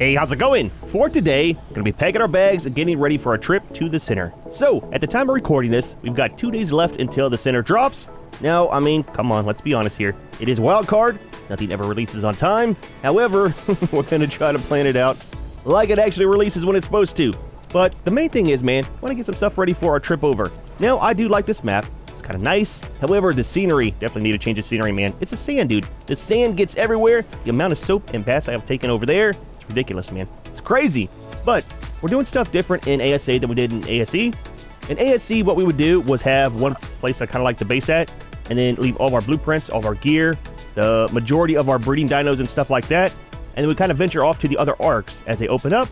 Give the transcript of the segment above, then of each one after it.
Hey, how's it going? For today, we're gonna be packing our bags and getting ready for a trip to the center. So, at the time of recording this, we've got 2 days left until the center drops. Now, I mean, come on, let's be honest here. It is wild card. Nothing ever releases on time. However, we're gonna try to plan it out like it actually releases when it's supposed to. But the main thing is, man, I want to get some stuff ready for our trip over. Now, I do like this map. It's kind of nice. However, the scenery, definitely need to change the scenery, man. It's a sand, dude. The sand gets everywhere. The amount of soap and baths I have taken over there, it's ridiculous, man. It's crazy. But we're doing stuff different in ASA than we did in ASE. In ASC, what we would do was have one place I kind of like to base at, and then leave all of our blueprints, all of our gear, the majority of our breeding dinos and stuff like that, and then we kind of venture off to the other ARKs as they open up.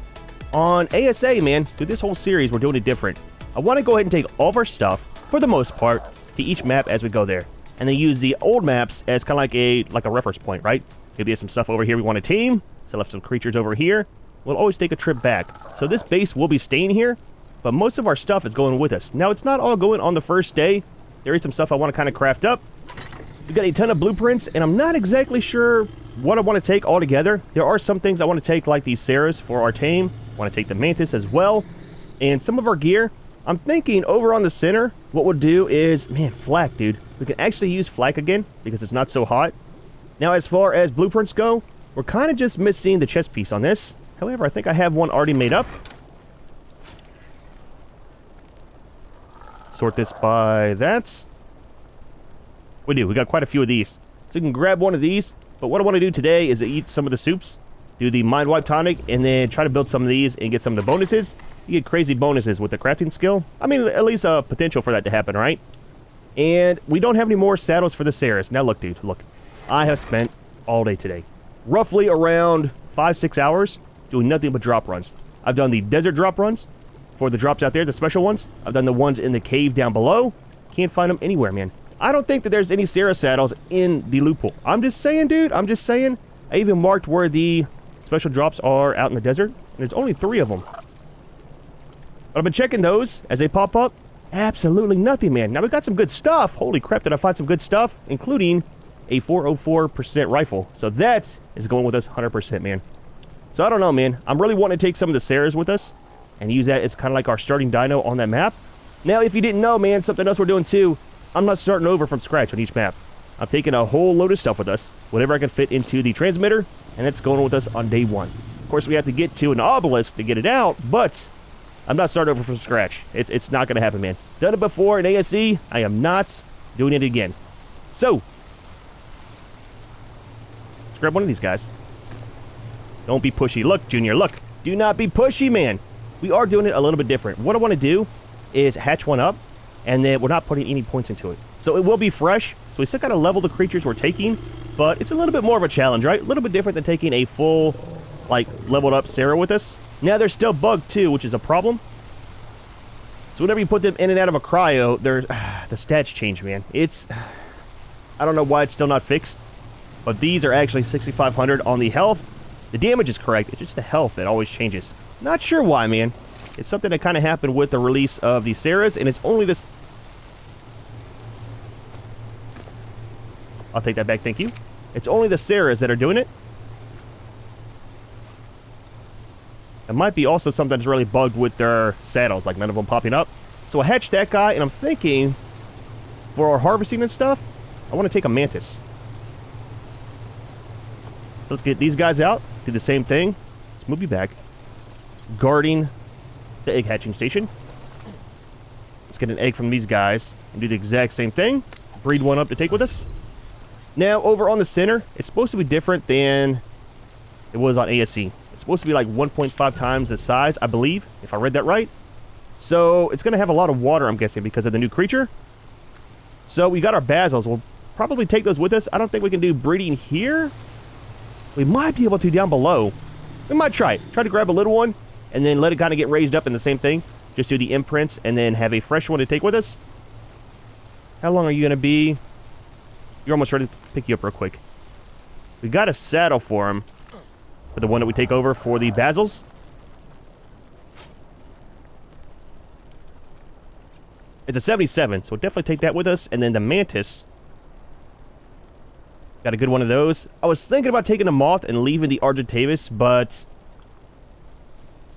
On ASA, man, through this whole series, we're doing it different. I want to go ahead and take all of our stuff, for the most part, to each map as we go there, and then use the old maps as kind of like a reference point, right? Maybe there's some stuff over here we want to tame, still have some creatures over here. We'll always take a trip back. So this base will be staying here, but most of our stuff is going with us. Now, it's not all going on the first day. There is some stuff I want to kind of craft up. We've got a ton of blueprints, and I'm not exactly sure what I want to take all together. There are some things I want to take, like these Sarahs for our tame. I want to take the Mantis as well. And some of our gear, I'm thinking over on the center, what we'll do is, man, flak, dude. We can actually use flak again because it's not so hot. Now, as far as blueprints go, we're kind of just missing the chest piece on this. However, I think I have one already made up. Sort this by that. We do. We got quite a few of these. So you can grab one of these. But what I want to do today is eat some of the soups, do the Mind Wipe Tonic, and then try to build some of these and get some of the bonuses. You get crazy bonuses with the crafting skill. I mean, at least a potential for that to happen, right? And we don't have any more saddles for the Sarahs. Now look, dude, look. I have spent all day today. Roughly around 5-6 hours doing nothing but drop runs. I've done the desert drop runs for the drops out there, the special ones. I've done the ones in the cave down below. Can't find them anywhere, man. I don't think that there's any Sarah saddles in the loot pool. I'm just saying, dude. I'm just saying. I even marked where the special drops are out in the desert. And there's only 3 of them. But I've been checking those as they pop up. Absolutely nothing, man. Now, we got some good stuff. Holy crap, did I find some good stuff, including a 404% rifle. So that is going with us 100%, man. So I don't know, man. I'm really wanting to take some of the Sarahs with us and use that as kind of like our starting dino on that map. Now, if you didn't know, man, something else we're doing too, I'm not starting over from scratch on each map. I'm taking a whole load of stuff with us, whatever I can fit into the transmitter, and it's going with us on day 1. Of course, we have to get to an obelisk to get it out, but I'm not starting over from scratch. It's not going to happen, man. Done it before in ASE. I am not doing it again. So, let's grab one of these guys. Don't be pushy. Look, Junior, look. Do not be pushy, man. We are doing it a little bit different. What I want to do is hatch one up, and then we're not putting any points into it. So it will be fresh. So we still got to level the creatures we're taking, but it's a little bit more of a challenge, right? A little bit different than taking a full, like, leveled up Sarah with us. Now, they're still bugged, too, which is a problem. So whenever you put them in and out of a cryo, the stats change, man. I don't know why it's still not fixed, but these are actually 6,500 on the health. The damage is correct. It's just the health that always changes. Not sure why, man. It's something that kind of happened with the release of the Sarahs, and it's only this... I'll take that back, thank you. It's only the Sarahs that are doing it. It might be also something that's really bugged with their saddles, like none of them popping up. So I hatched that guy, and I'm thinking, for our harvesting and stuff, I want to take a Mantis. So let's get these guys out, do the same thing. Let's move you back. Guarding the egg hatching station. Let's get an egg from these guys and do the exact same thing. Breed one up to take with us. Now, over on the center, it's supposed to be different than it was on ASC. It's supposed to be like 1.5 times the size, I believe, if I read that right. So it's going to have a lot of water, I'm guessing, because of the new creature. So we got our basils. We'll probably take those with us. I don't think we can do breeding here. We might be able to down below. We might try it. Try to grab a little one and then let it kind of get raised up in the same thing. Just do the imprints and then have a fresh one to take with us. How long are you going to be? You're almost ready to pick you up real quick. We got a saddle for him. For the one that we take over for the basils. It's a 77, so we'll definitely take that with us. And then the Mantis. Got a good one of those. I was thinking about taking the Moth and leaving the Argentavis, but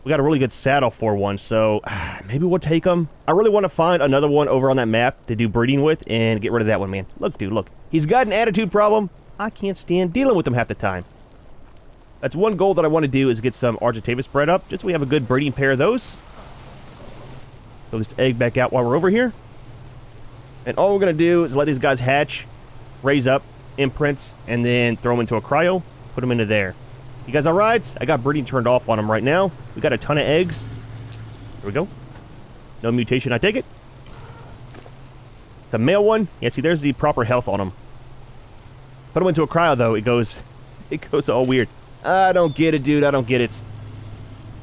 We got a really good saddle for one, so maybe we'll take them. I really want to find another one over on that map to do breeding with and get rid of that one, man. Look, dude, look. He's got an attitude problem. I can't stand dealing with him half the time. That's one goal that I want to do is get some Argentavis bred up, just so we have a good breeding pair of those. Throw this egg back out while we're over here. And all we're going to do is let these guys hatch, raise up, imprints, and then throw them into a cryo, put them into there. You guys all right? I got breeding turned off on them right now. We got a ton of eggs. There we go. No mutation, I take it. It's a male one. Yeah, see, there's the proper health on them. Put them into a cryo, though. It goes all weird. I don't get it, dude. I don't get it.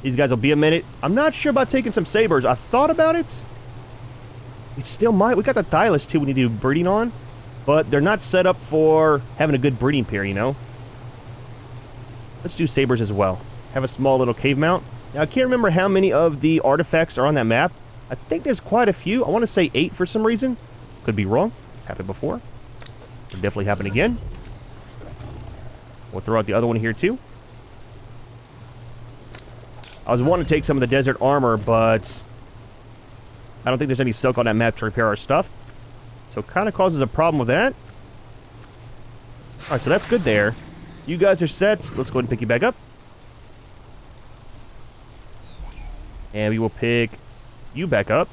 These guys will be a minute. I'm not sure about taking some sabers. I thought about it. We still might. We got the Thylus, too, we need to do breeding on. But they're not set up for having a good breeding pair, you know? Let's do sabers as well. Have a small little cave mount. Now, I can't remember how many of the artifacts are on that map. I think there's quite a few. I want to say 8 for some reason. Could be wrong. It's happened before. Could definitely happen again. We'll throw out the other one here, too. I was wanting to take some of the desert armor, but I don't think there's any silk on that map to repair our stuff. So it kind of causes a problem with that. Alright, so that's good there. You guys are set. Let's go ahead and pick you back up. And we will pick you back up.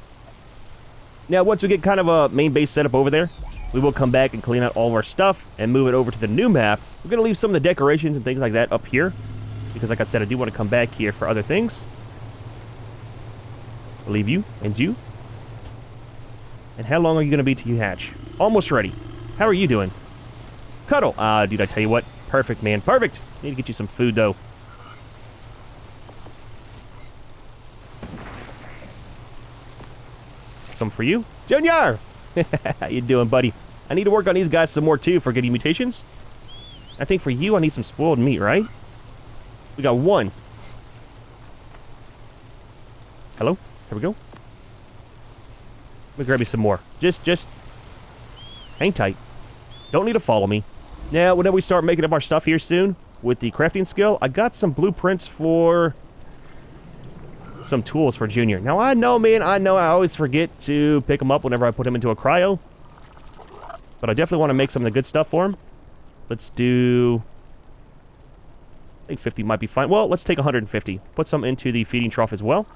Now, once we get kind of a main base set up over there, we will come back and clean out all of our stuff and move it over to the new map. We're going to leave some of the decorations and things like that up here. Because, like I said, I do want to come back here for other things. I'll leave you and you. And how long are you going to be till you hatch? Almost ready. How are you doing? Cuddle. Dude, I tell you what. Perfect, man. Perfect. Need to get you some food, though. Some for you. Junior! How you doing, buddy? I need to work on these guys some more, too, for getting mutations. I think for you, I need some spoiled meat, right? We got one. Hello? Here we go. Let me grab you some more. Just hang tight. Don't need to follow me. Now, whenever we start making up our stuff here soon, with the crafting skill, I got some blueprints for some tools for Junior. Now, I know, man, I always forget to pick them up whenever I put him into a cryo. But I definitely want to make some of the good stuff for him. Let's do... I think 50 might be fine. Well, let's take 150. Put some into the feeding trough as well.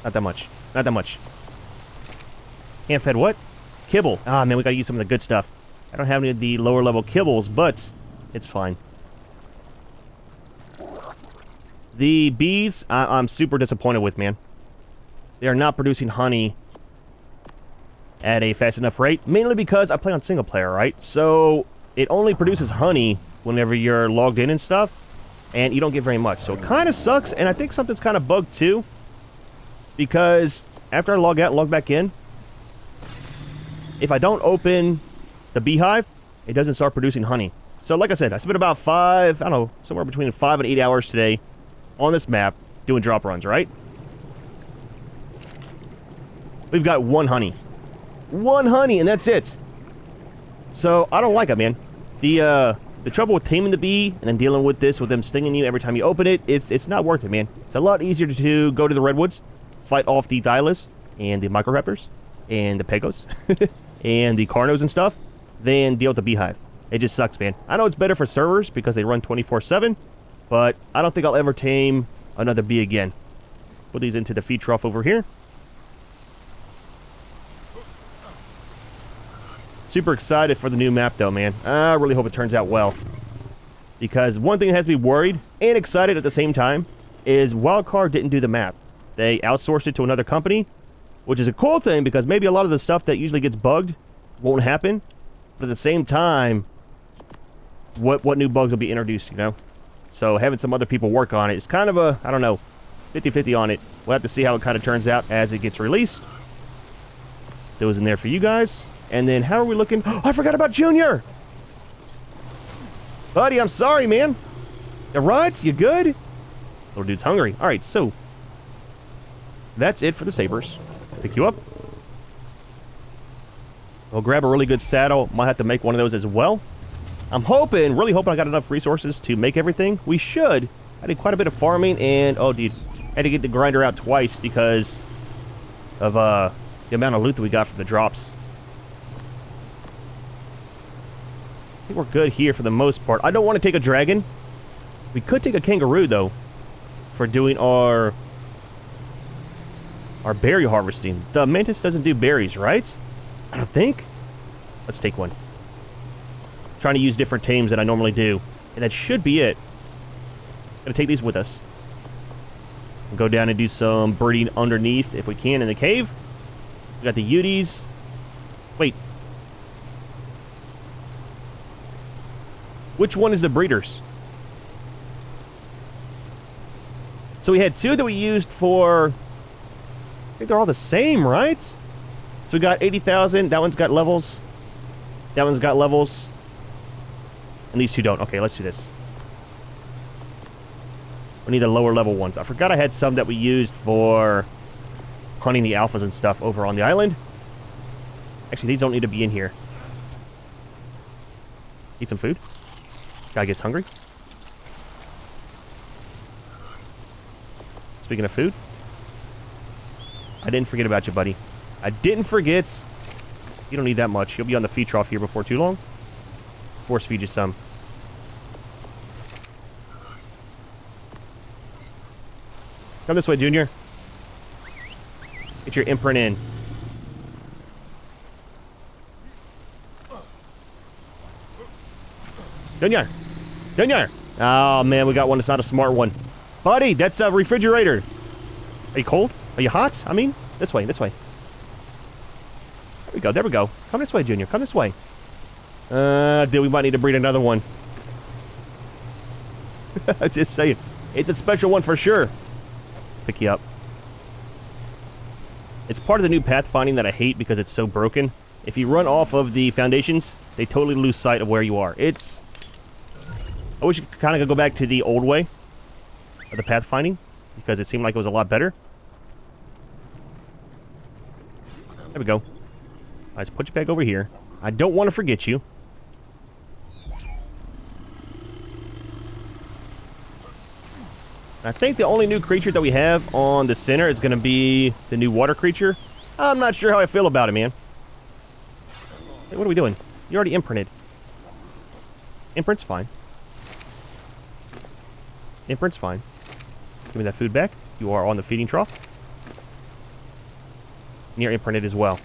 Not that much. Not that much. Can't fed what? Kibble. Ah, man, we gotta use some of the good stuff. I don't have any of the lower level kibbles, but it's fine. The bees, I'm super disappointed with, man. They are not producing honey at a fast enough rate, mainly because I play on single player, right? So it only produces honey whenever you're logged in and stuff, and you don't get very much. So it kind of sucks, and I think something's kind of bugged too, because after I log out and log back in, if I don't open the beehive, it doesn't start producing honey. So like I said, I spent about somewhere between 5 and 8 hours today on this map doing drop runs, right? We've got one honey. One honey, and that's it. So, I don't like it, man. The trouble with taming the bee and then dealing with this, with them stinging you every time you open it, it's not worth it, man. It's a lot easier to go to the redwoods, fight off the Thylus and the Microraptors and the Pegos and the Carnos and stuff than deal with the beehive. It just sucks, man. I know it's better for servers because they run 24/7, but I don't think I'll ever tame another bee again. Put these into the feed trough over here. Super excited for the new map, though, man. I really hope it turns out well. Because one thing that has me worried and excited at the same time is Wildcard didn't do the map. They outsourced it to another company, which is a cool thing because maybe a lot of the stuff that usually gets bugged won't happen. But at the same time, what new bugs will be introduced, you know? So having some other people work on it is kind of a, I don't know, 50-50 on it. We'll have to see how it kind of turns out as it gets released. Those in there for you guys. And then how are we looking? Oh, I forgot about Junior! Buddy, I'm sorry, man. You right? You good? Little dude's hungry. Alright, so that's it for the sabers. Pick you up. We'll grab a really good saddle. Might have to make one of those as well. I'm hoping, really hoping I got enough resources to make everything. We should. I did quite a bit of farming, and oh, dude, I had to get the grinder out twice because of the amount of loot that we got from the drops. I think we're good here for the most part. I don't want to take a dragon. We could take a kangaroo, though, for doing our berry harvesting. The mantis doesn't do berries, right? I don't think. Let's take one. Trying to use different tames than I normally do. And that should be it. Gonna take these with us. We'll go down and do some breeding underneath if we can in the cave. We got the Uties. Wait. Which one is the breeders? So we had two that we used for... I think they're all the same, right? So we got 80,000. That one's got levels. That one's got levels. And these two don't. Okay, let's do this. We need the lower level ones. I forgot I had some that we used for hunting the alphas and stuff over on the island. Actually, these don't need to be in here. Eat some food. Guy gets hungry. Speaking of food, I didn't forget about you, buddy. I didn't forget. You don't need that much. You'll be on the feed trough here before too long. Force feed you some. Come this way, Junior. Get your imprint in. Junior! Junior! Oh, man, we got one that's not a smart one. Buddy, that's a refrigerator. Are you cold? Are you hot? I mean, this way, this way. There we go, there we go. Come this way, Junior. Come this way. Dude, we might need to breed another one. Just saying. It's a special one for sure. Pick you up. It's part of the new pathfinding that I hate because it's so broken. If you run off of the foundations, they totally lose sight of where you are. It's... I wish you could kind of go back to the old way of the pathfinding because it seemed like it was a lot better. There we go. All right, let's put you back over here. I don't want to forget you. I think the only new creature that we have on the center is going to be the new water creature. I'm not sure how I feel about it, man. Hey, what are we doing? You already imprinted. Imprint's fine. Imprint's fine. Give me that food back. You are on the feeding trough. And you're imprinted as well.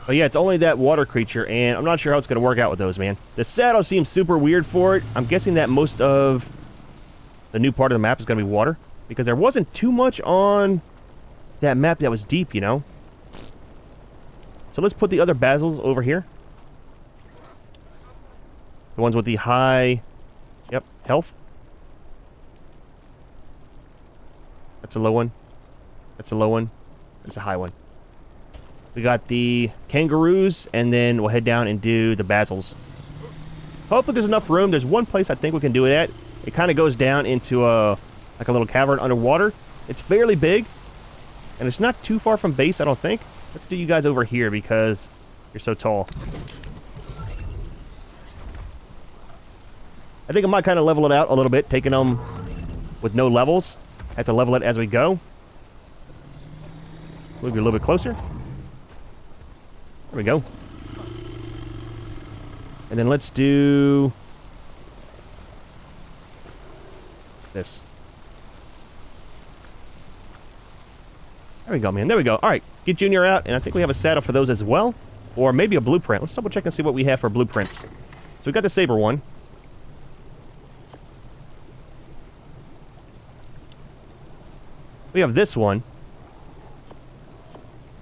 But yeah, it's only that water creature, and I'm not sure how it's going to work out with those, man. The saddle seems super weird for it. I'm guessing that most of the new part of the map is going to be water, because there wasn't too much on that map that was deep, you know? So let's put the other basils over here. The ones with the high, yep, health. That's a low one. That's a low one. That's a high one. We got the kangaroos, and then we'll head down and do the basils. Hopefully there's enough room. There's one place I think we can do it at. It kind of goes down into a like a little cavern underwater. It's fairly big, and it's not too far from base, I don't think. Let's do you guys over here because you're so tall. I think I might kind of level it out a little bit, taking them with no levels. I have to level it as we go. Move you a little bit closer. There we go. And then let's do this. There we go, man. There we go. All right. Get Junior out, and I think we have a saddle for those as well. Or maybe a blueprint. Let's double check and see what we have for blueprints. So we got the saber one. We have this one.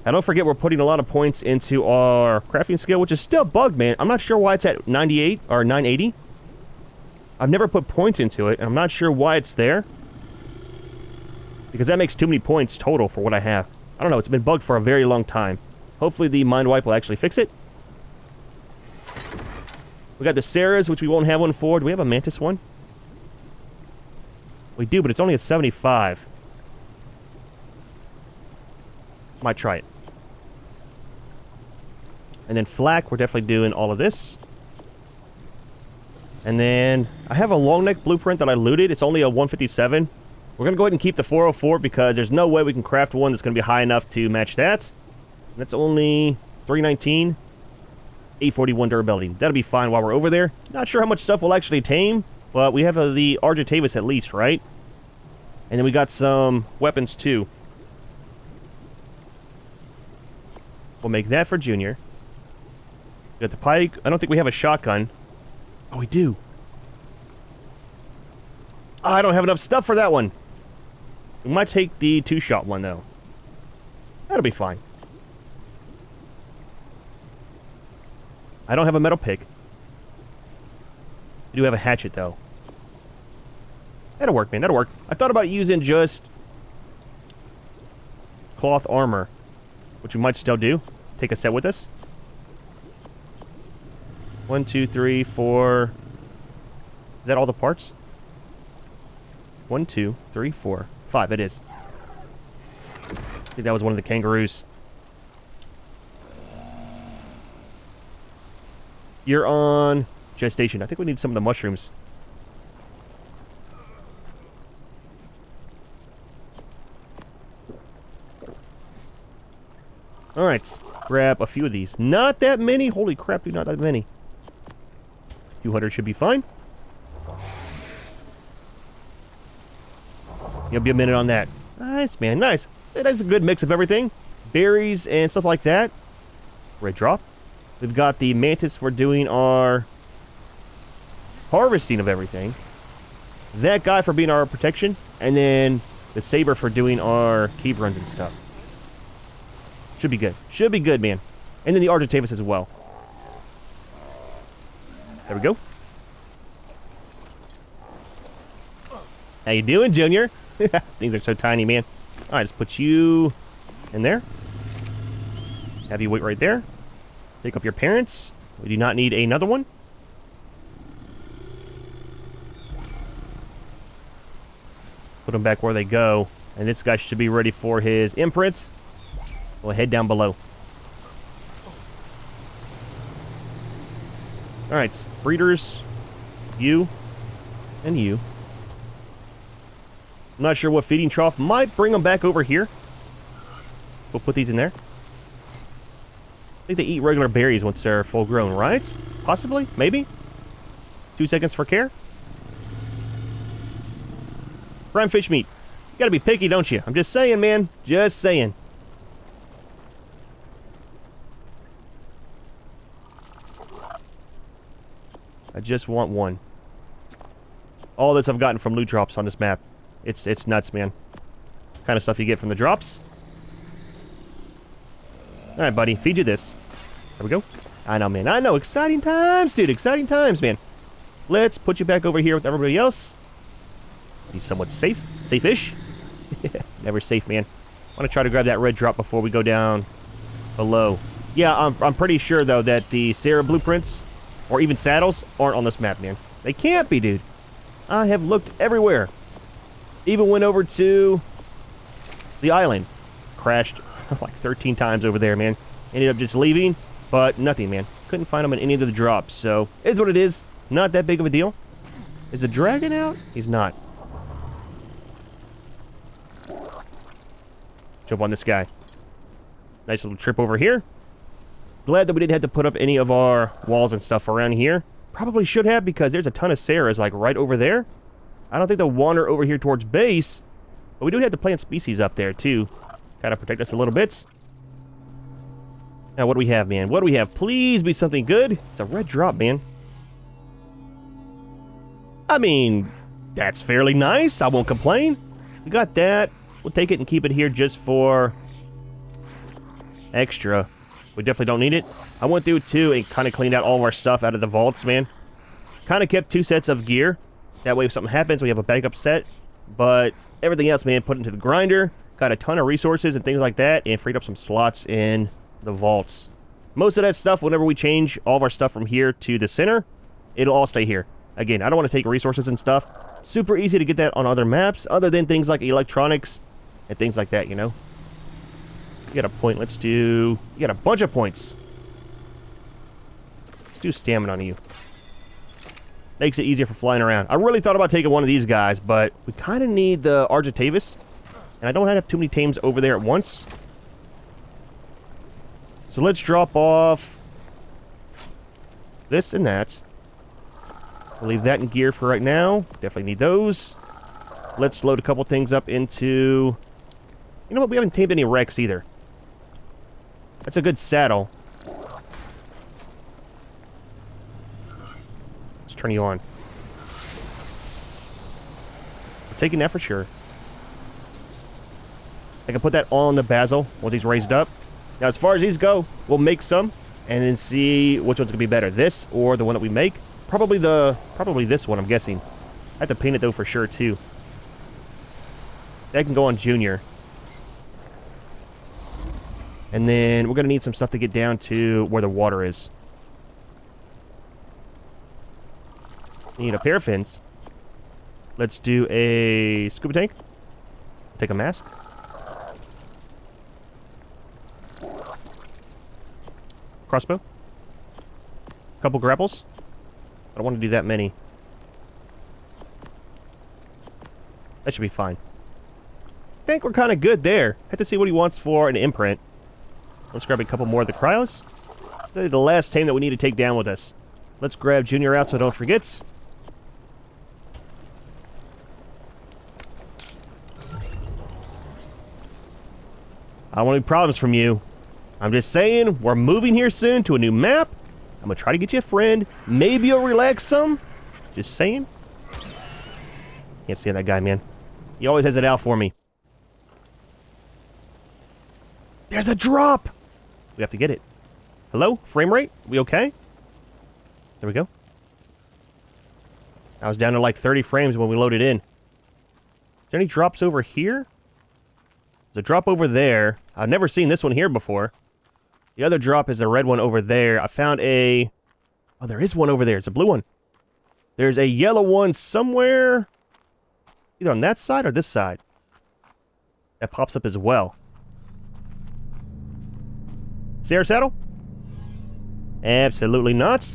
And don't forget we're putting a lot of points into our crafting skill, which is still bugged, man. I'm not sure why it's at 98 or 980. I've never put points into it, and I'm not sure why it's there. Because that makes too many points total for what I have. I don't know, it's been bugged for a very long time. Hopefully the mind wipe will actually fix it. We got the Sarahs, which we won't have one for. Do we have a Mantis one? We do, but it's only at 75. Might try it. And then flak, we're definitely doing all of this. And then I have a long neck blueprint that I looted. It's only a 157. We're going to go ahead and keep the 404 because there's no way we can craft one that's going to be high enough to match that. That's only 319. 841 durability. That'll be fine while we're over there. Not sure how much stuff we'll actually tame, but we have the Argentavis at least, right? And then we got some weapons too. We'll make that for Junior. We got the pike. I don't think we have a shotgun. Oh, we do. Oh, I don't have enough stuff for that one. We might take the 2-shot one, though. That'll be fine. I don't have a metal pick. I do have a hatchet, though. That'll work, man. That'll work. I thought about using just cloth armor, which we might still do. Take a set with us. 1, 2, 3, 4. Is that all the parts? 1, 2, 3, 4, 5. It is. I think that was one of the kangaroos. You're on gestation. I think we need some of the mushrooms. Alright. Grab a few of these. Not that many. Holy crap, dude. Not that many. 200 should be fine. You'll be a minute on that. Nice, man. Nice. That's a good mix of everything. Berries and stuff like that. Red drop. We've got the mantis for doing our harvesting of everything. That guy for being our protection. And then the saber for doing our cave runs and stuff. Should be good. Should be good, man. And then the Argentavis as well. There we go. How you doing, Junior? Things are so tiny, man. Alright, let's put you in there. Have you wait right there. Pick up your parents. We do not need another one. Put them back where they go. And this guy should be ready for his imprints. We'll head down below. Alright, breeders. You. And you. I'm not sure what feeding trough. Might bring them back over here. We'll put these in there. I think they eat regular berries once they're full grown, right? Possibly? Maybe? 2 seconds for care. Prime fish meat. You gotta be picky, don't you? I'm just saying, man. Just saying. I just want one. All this I've gotten from loot drops on this map. It's nuts, man. Kind of stuff you get from the drops. Alright, buddy. Feed you this. There we go. I know, man. I know. Exciting times, dude. Exciting times, man. Let's put you back over here with everybody else. Be somewhat safe. Safe-ish. Never safe, man. I want to try to grab that red drop before we go down below. Yeah, I'm pretty sure, though, that the Sarah blueprints or even saddles aren't on this map, man. They can't be, dude. I have looked everywhere. Even went over to the island. Crashed like 13 times over there, man. Ended up just leaving, but nothing, man. Couldn't find them in any of the drops, so it is what it is. Not that big of a deal. Is the dragon out? He's not. Jump on this guy. Nice little trip over here. Glad that we didn't have to put up any of our walls and stuff around here. Probably should have, because there's a ton of Sarahs like right over there. I don't think they'll wander over here towards base, but we do have the plant species up there too. Kind of protect us a little bit. Now, what do we have, man? What do we have? Please be something good. It's a red drop, man. I mean, that's fairly nice. I won't complain. We got that. We'll take it and keep it here just for extra. We definitely don't need it. I went through too and kind of cleaned out all of our stuff out of the vaults, man. Kind of kept 2 sets of gear. That way if something happens, we have a backup set. But everything else, man, put into the grinder. Got a ton of resources and things like that. And freed up some slots in the vaults. Most of that stuff, whenever we change all of our stuff from here to the center, it'll all stay here. Again, I don't want to take resources and stuff. Super easy to get that on other maps, other than things like electronics and things like that, you know. You got a point. Let's do... You got a bunch of points. Let's do stamina on you. Makes it easier for flying around. I really thought about taking one of these guys, but we kind of need the Argentavis. And I don't have too many tames over there at once. So let's drop off this and that. We'll leave that in gear for right now. Definitely need those. Let's load a couple things up into... You know what? We haven't tamed any wrecks either. That's a good saddle. Let's turn you on. We're taking that for sure. I can put that on the basil once he's raised up. Now, as far as these go, we'll make some and then see which one's gonna be better, this or the one that we make. Probably this one, I'm guessing. I have to paint it though for sure too. That can go on Junior. And then we're gonna need some stuff to get down to where the water is. Need a pair of fins. Let's do a scuba tank. Take a mask. Crossbow. Couple grapples. I don't want to do that many. That should be fine. I think we're kind of good there. Have to see what he wants for an imprint. Let's grab a couple more of the cryos. The last tame that we need to take down with us. Let's grab Junior out so don't forget. I don't want any problems from you. I'm just saying, we're moving here soon to a new map. I'm gonna try to get you a friend. Maybe you'll relax some. Just saying. Can't stand that guy, man. He always has it out for me. There's a drop! We have to get it. Hello? Frame rate? We okay? There we go. I was down to like 30 frames when we loaded in. Is there any drops over here? There's a drop over there. I've never seen this one here before. The other drop is the red one over there. I found a... Oh, there is one over there. It's a blue one. There's a yellow one somewhere. Either on that side or this side. That pops up as well. See our saddle? Absolutely not.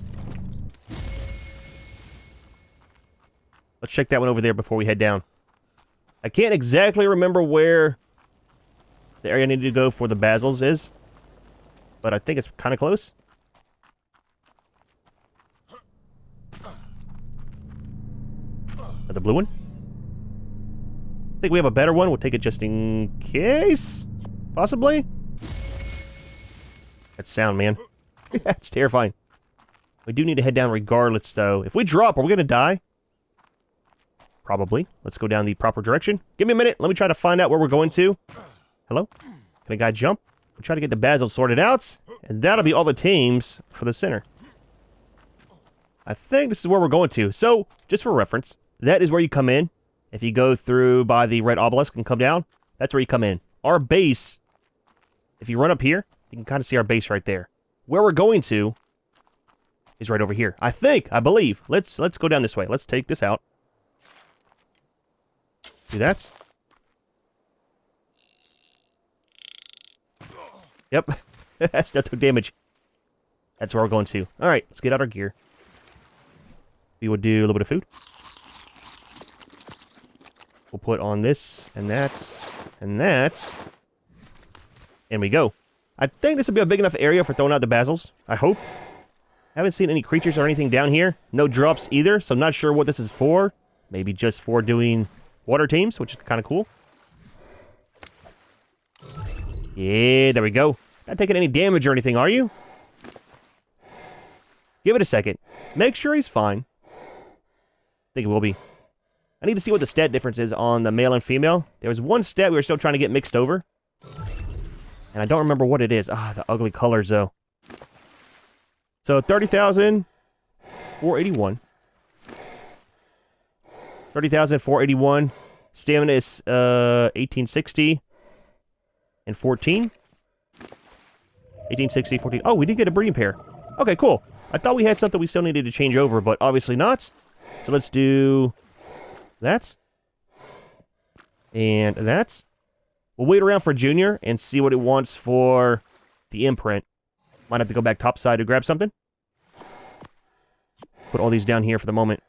Let's check that one over there before we head down. I can't exactly remember where the area I need to go for the basils is. But I think it's kind of close. The blue one? I think we have a better one. We'll take it just in case. Possibly. That sound, man. That's terrifying. We do need to head down regardless, though. If we drop, are we going to die? Probably. Let's go down the proper direction. Give me a minute. Let me try to find out where we're going to. Hello? Can a guy jump? We'll try to get the basil sorted out, and that'll be all the teams for the center. I think this is where we're going to. So, just for reference, that is where you come in. If you go through by the red obelisk and come down, that's where you come in. Our base, if you run up here, you can kind of see our base right there. Where we're going to is right over here. I believe. Let's go down this way. Let's take this out. Do that. Yep. That still took damage. That's where we're going to. Alright, let's get out our gear. We will do a little bit of food. We'll put on this, and that, and that. And we go. I think this will be a big enough area for throwing out the basils. I hope. Haven't seen any creatures or anything down here. No drops either, so I'm not sure what this is for. Maybe just for doing water teams, which is kind of cool. Yeah, there we go. Not taking any damage or anything, are you? Give it a second. Make sure he's fine. I think it will be. I need to see what the stat difference is on the male and female. There was one stat we were still trying to get mixed over. And I don't remember what it is. Ah, the ugly colors, though. So, 30,481. 30,481. Stamina is 1860. And 14. 1860, 14. Oh, we did get a breeding pair. Okay, cool. I thought we had something we still needed to change over, but obviously not. So let's do that. And that. We'll wait around for Junior and see what it wants for the imprint. Might have to go back topside to grab something. Put all these down here for the moment.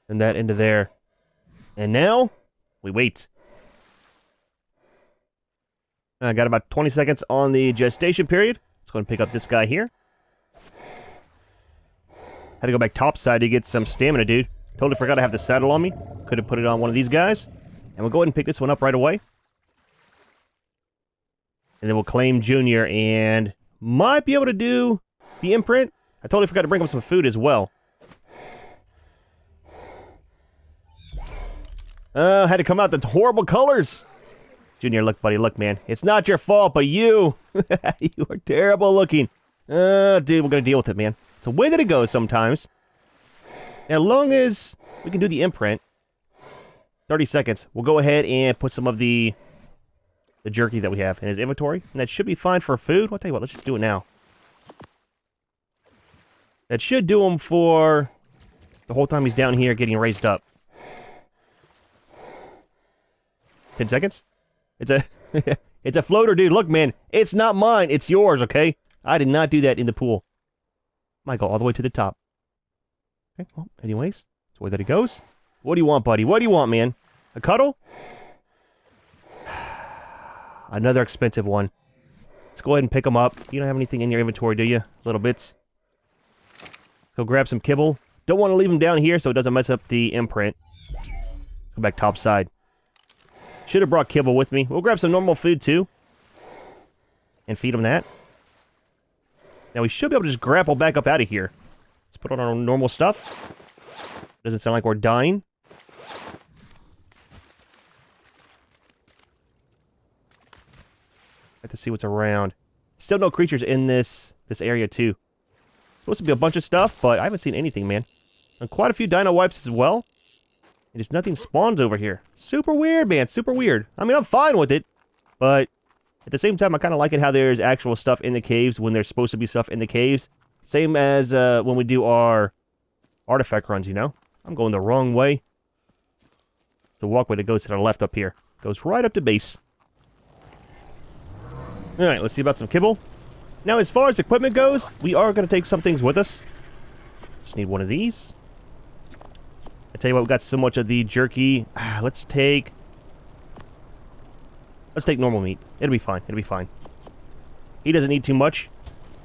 And that into there. And now, we wait. I got about 20 seconds on the gestation period. Let's go and pick up this guy here. Had to go back topside to get some stamina, dude. Totally forgot I have the saddle on me. Could have put it on one of these guys. And we'll go ahead and pick this one up right away. And then we'll claim Junior and might be able to do the imprint. I totally forgot to bring him some food as well. Had to come out the horrible colors. Junior, look, buddy, look, man. It's not your fault, but you. You are terrible looking. Dude, we're going to deal with it, man. It's the way that it goes sometimes. Now, as long as we can do the imprint, 30 seconds, we'll go ahead and put some of the jerky that we have in his inventory. And that should be fine for food. I'll tell you what, let's just do it now. That should do him for the whole time he's down here getting raised up. 10 seconds? It's a it's a floater, dude. Look, man, it's not mine. It's yours, okay? I did not do that in the pool. Might go all the way to the top. Okay, well, anyways, that's the way that it goes. What do you want, buddy? What do you want, man? A cuddle? Another expensive one. Let's go ahead and pick them up. You don't have anything in your inventory, do you? Little bits. Go grab some kibble. Don't want to leave them down here so it doesn't mess up the imprint. Go back topside. Should have brought kibble with me. We'll grab some normal food, too. And feed them that. Now, we should be able to just grapple back up out of here. Let's put on our normal stuff. Doesn't sound like we're dying. Have to see what's around. Still no creatures in this area, too. Supposed to be a bunch of stuff, but I haven't seen anything, man. And quite a few dino wipes as well. And just nothing spawns over here. Super weird, man. Super weird. I mean, I'm fine with it. But at the same time, I kind of like it how there's actual stuff in the caves when there's supposed to be stuff in the caves. Same as when we do our artifact runs, you know? I'm going the wrong way. The walkway that goes to the left up here. Goes right up to base. Alright, let's see about some kibble. Now, as far as equipment goes, we are going to take some things with us. Just need one of these. I tell you what, we've got so much of the jerky. Let's take normal meat. It'll be fine. It'll be fine. He doesn't need too much.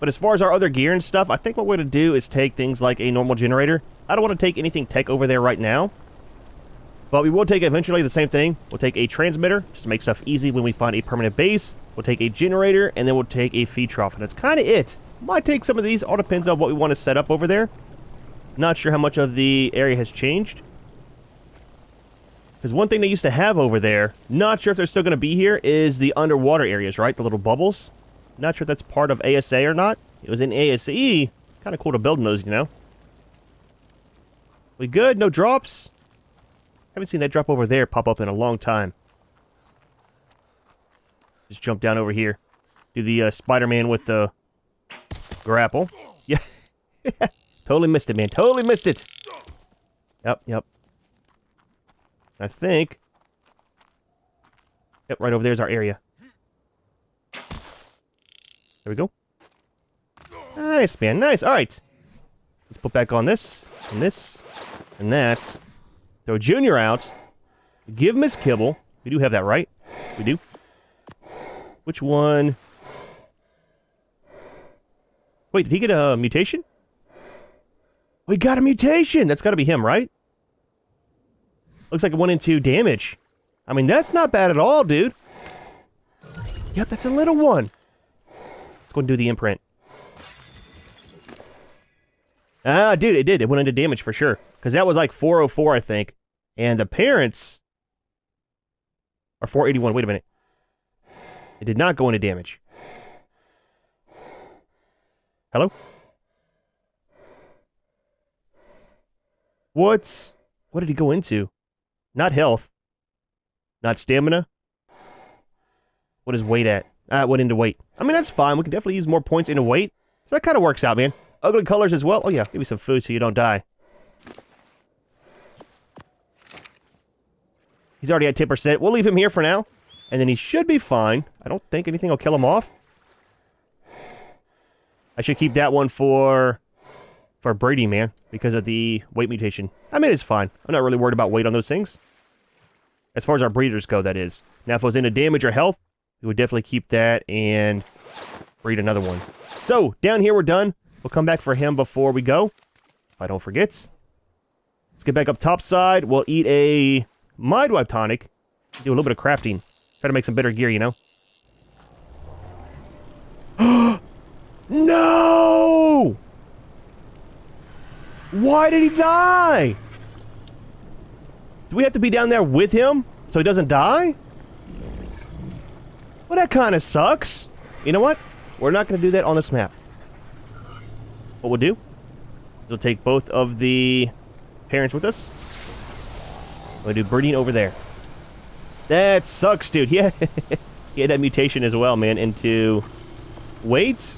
But as far as our other gear and stuff, I think what we're going to do is take things like a normal generator. I don't want to take anything tech over there right now. But we will take eventually the same thing. We'll take a transmitter, just to make stuff easy when we find a permanent base. We'll take a generator, and then we'll take a feed trough. And that's kind of it. Might take some of these. All depends on what we want to set up over there. Not sure how much of the area has changed. Because one thing they used to have over there, not sure if they're still going to be here, is the underwater areas, right? The little bubbles. Not sure if that's part of ASA or not. It was in ASE. Kind of cool to build in those, you know? We good? No drops? Haven't seen that drop over there pop up in a long time. Just jump down over here. Do the Spider-Man with the grapple. Yeah. Totally missed it, man. Totally missed it. Yep. I think. Yep, right over there is our area. There we go. Nice, man. Nice. All right. Let's put back on this, and this, and that. Throw Junior out. Give him his kibble. We do have that, right? We do. Which one? Wait, did he get a mutation? We got a mutation! That's gotta be him, right? Looks like it went into damage. I mean, that's not bad at all, dude. Yep, that's a little one. Let's go and do the imprint. Ah, dude, it did. It went into damage for sure. Because that was like 404, I think. And the parents are 481. Wait a minute. It did not go into damage. Hello? What did he go into? Not health. Not stamina. What is weight at? Ah, it went into weight. I mean, that's fine. We can definitely use more points into weight. So that kind of works out, man. Ugly colors as well. Oh, yeah. Give me some food so you don't die. He's already at 10%. We'll leave him here for now. And then he should be fine. I don't think anything will kill him off. I should keep that one for for breeding, man, because of the weight mutation. I mean, it's fine. I'm not really worried about weight on those things. As far as our breeders go, that is. Now, if it was into damage or health, we would definitely keep that and breed another one. So, down here, we're done. We'll come back for him before we go, if I don't forget. Let's get back up top side. We'll eat a Mind Wipe tonic. Do a little bit of crafting. Try to make some better gear, you know? No! Why did he die? Do we have to be down there with him so he doesn't die? Well, that kind of sucks. You know what? We're not going to do that on this map. What we'll do is we'll take both of the parents with us. We'll do breeding over there. That sucks, dude. Yeah, he had that mutation as well, man, into weight.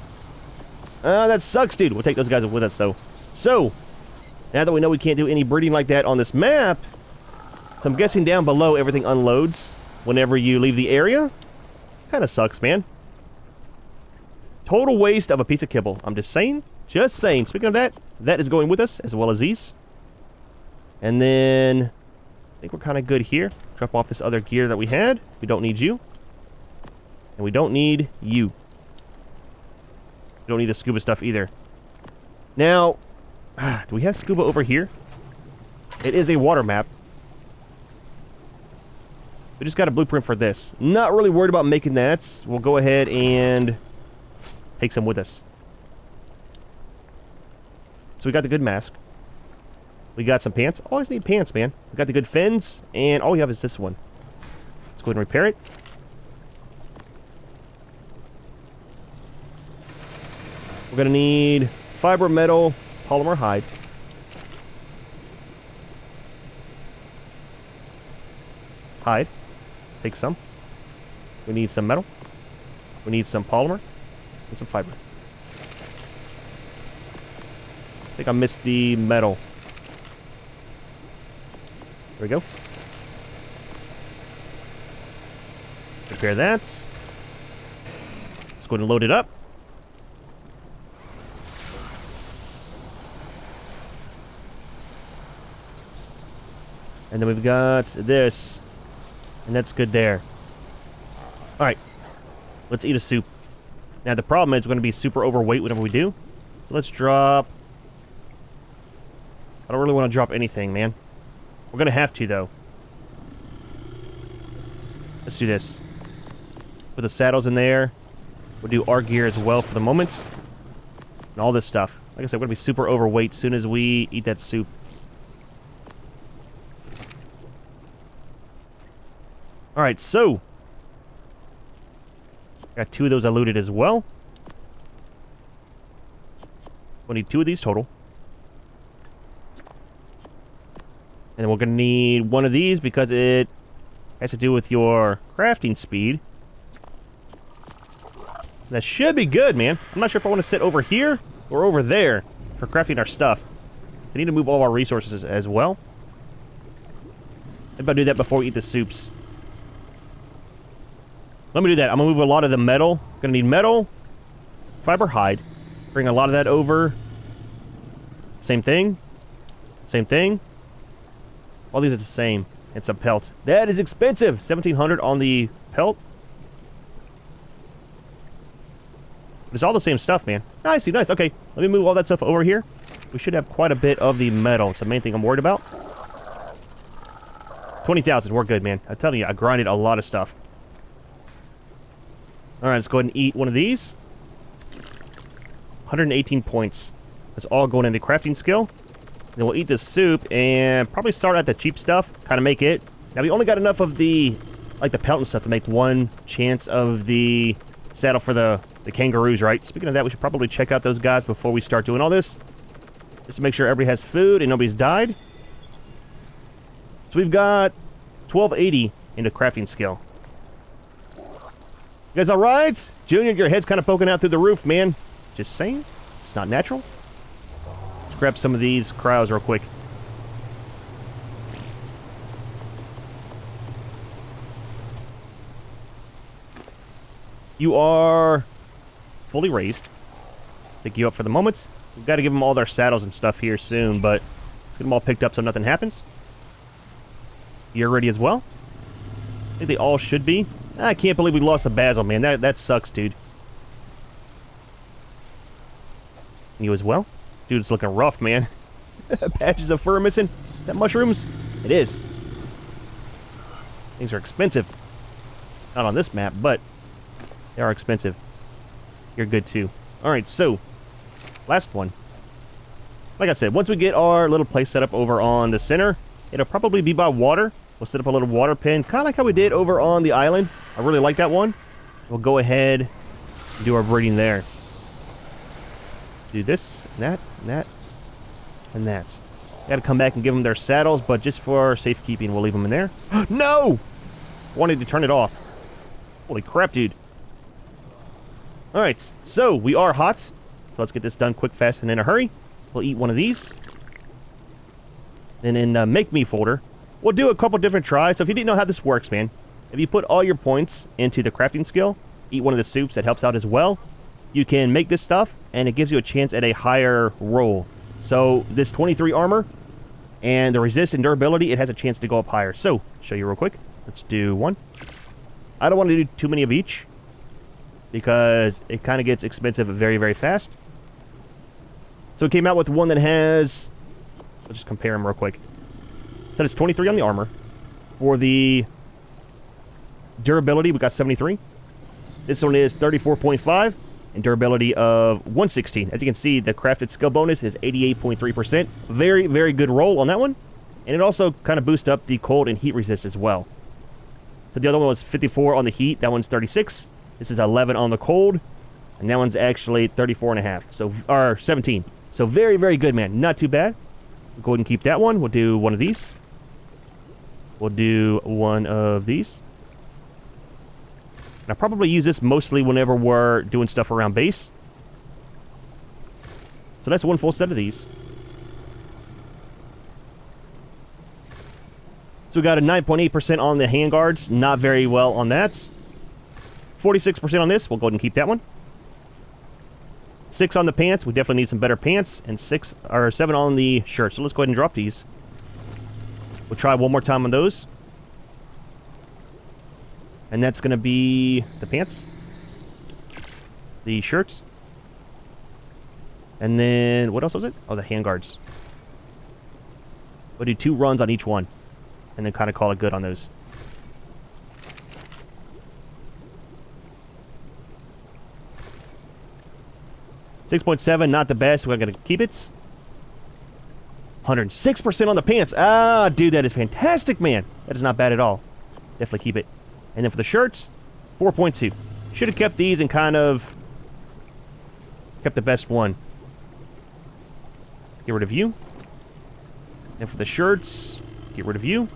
That sucks, dude. We'll take those guys with us, though. So, now that we know we can't do any breeding like that on this map, so I'm guessing down below everything unloads whenever you leave the area. Kind of sucks, man. Total waste of a piece of kibble. I'm just saying. Just saying. Speaking of that, that is going with us, as well as these. And then, I think we're kind of good here. Drop off this other gear that we had. We don't need you. And we don't need you. We don't need the scuba stuff either. Now, do we have scuba over here? It is a water map. We just got a blueprint for this. Not really worried about making that. We'll go ahead and take some with us. So we got the good mask. We got some pants. Always need pants, man. We got the good fins, and all we have is this one. Let's go ahead and repair it. We're gonna need fiber, metal, polymer, hide. Hide. Take some. We need some metal. We need some polymer and some fiber. I think I missed the metal. There we go. Repair that. Let's go ahead and load it up. And then we've got this. And that's good there. Alright. Let's eat a soup. Now the problem is we're going to be super overweight whenever we do. So let's drop... I don't really want to drop anything, man. We're going to have to, though. Let's do this. Put the saddles in there. We'll do our gear as well for the moment. And all this stuff. Like I said, we're going to be super overweight as soon as we eat that soup. Alright, so. Got 2 of those I looted as well. We'll need 2 of these total. And then we're going to need 1 of these because it has to do with your crafting speed. That should be good, man. I'm not sure if I want to sit over here or over there for crafting our stuff. I need to move all our resources as well. Maybe I'll do that before we eat the soups. Let me do that. I'm going to move a lot of the metal. Going to need metal, fiber, hide. Bring a lot of that over. Same thing. Same thing. All these are the same. And some pelt. That is expensive. 1,700 on the pelt. It's all the same stuff, man. Nice, nice. Okay, let me move all that stuff over here. We should have quite a bit of the metal. It's the main thing I'm worried about. 20,000. We're good, man. I'm telling you, I grinded a lot of stuff. Alright, let's go ahead and eat one of these. 118 points. That's all going into crafting skill. Then we'll eat this soup and probably start at the cheap stuff. Kind of make it. Now, we only got enough of the, like the pelt and stuff to make 1 chance of the saddle for the kangaroos, right? Speaking of that, we should probably check out those guys before we start doing all this. Just to make sure everybody has food and nobody's died. So we've got 1280 into crafting skill. You guys alright? Junior, your head's kind of poking out through the roof, man. Just saying. It's not natural. Let's grab some of these crowds real quick. You are fully raised. Pick you up for the moment. We've got to give them all their saddles and stuff here soon, but let's get them all picked up so nothing happens. You're ready as well? I think they all should be. I can't believe we lost the Basil, man. That sucks, dude. You as well? Dude, it's looking rough, man. Patches of fur missing. Is that mushrooms? It is. Things are expensive. Not on this map, but they are expensive. You're good, too. Alright, so, last one. Like I said, once we get our little place set up over on the center, it'll probably be by water. We'll set up a little water pen, kind of like how we did over on the island. I really like that one. We'll go ahead and do our breeding there. Do this, and that, and that, and that. Got to come back and give them their saddles, but just for safekeeping, we'll leave them in there. No! Wanted to turn it off. Holy crap, dude. Alright, so we are hot. So let's get this done quick, fast, and in a hurry. We'll eat one of these. Then in the Make Me folder, we'll do a couple different tries. So if you didn't know how this works, man, if you put all your points into the crafting skill, eat one of the soups, that helps out as well. You can make this stuff, and it gives you a chance at a higher roll. So this 23 armor and the resist and durability, it has a chance to go up higher. So, show you real quick. Let's do one. I don't want to do too many of each because it kind of gets expensive very, very fast. So it came out with one that has... Let's just compare them real quick. So it's 23 on the armor. For the durability, we got 73. This one is 34.5. And durability of 116. As you can see, the crafted skill bonus is 88.3%. Very, very good roll on that one. And it also kind of boosts up the cold and heat resist as well. So the other one was 54 on the heat. That one's 36. This is 11 on the cold. And that one's actually 34.5. So, or 17. So very, very good, man. Not too bad. We'll go ahead and keep that one. We'll do one of these. We'll do one of these. And I probably use this mostly whenever we're doing stuff around base. So that's one full set of these. So we got a 9.8% on the handguards. Not very well on that. 46% on this. We'll go ahead and keep that one. 6 on the pants. We definitely need some better pants. And 6 or 7 on the shirt. So let's go ahead and drop these. We'll try one more time on those. And that's going to be the pants, the shirts, and then what else was it? Oh, the handguards. We'll do 2 runs on each one, and then kind of call it good on those. $6.7, not the best. We're going to keep it. 106% on the pants. Ah, dude, that is fantastic, man. That is not bad at all. Definitely keep it. And then for the shirts, 4.2. Should have kept these and kind of kept the best one. Get rid of you. And for the shirts, get rid of you.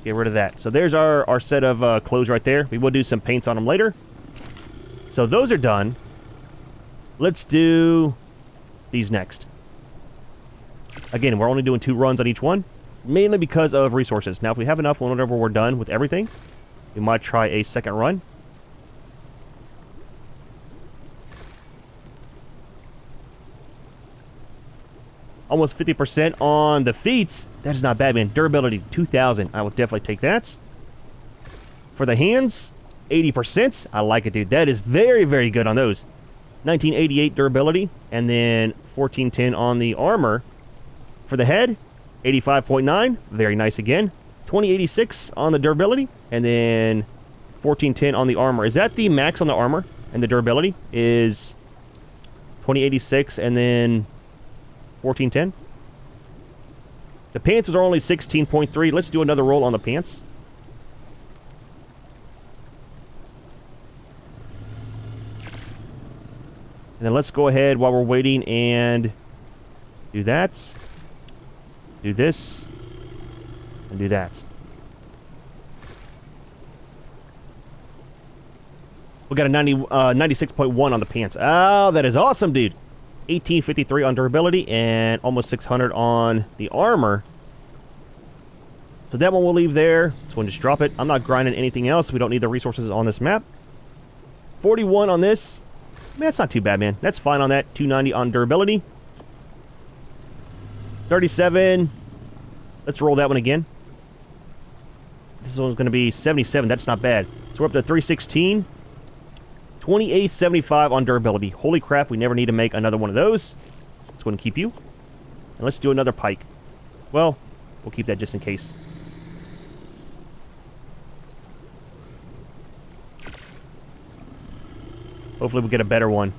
Get rid of that. So there's our set of clothes right there. We will do some paints on them later. So those are done. Let's do these next. Again, we're only doing 2 runs on each one. Mainly because of resources. Now, if we have enough whenever we're done with everything, we might try a second run. Almost 50% on the feet. That is not bad, man. Durability, 2,000. I will definitely take that. For the hands, 80%. I like it, dude. That is very, very good on those. 1988 durability. And then 1410 on the armor. For the head, 85.9, very nice again. 2086 on the durability, and then 1410 on the armor. Is that the max on the armor? And the durability is 2086 and then 1410. The pants was only 16.3. Let's do another roll on the pants. And then let's go ahead while we're waiting and do that. Do this. And do that. We got a 96.1 on the pants. Oh, that is awesome, dude. 1853 on durability and almost 600 on the armor. So that one we'll leave there. So we'll just drop it. I'm not grinding anything else. We don't need the resources on this map. 41 on this. Man, that's not too bad, man. That's fine on that. 290 on durability. 37. Let's roll that one again. This one's going to be 77. That's not bad. So we're up to 316. 2875 on durability. Holy crap, we never need to make another one of those. Let's go ahead and keep you. And let's do another pike. Well, we'll keep that just in case. Hopefully we'll get a better one.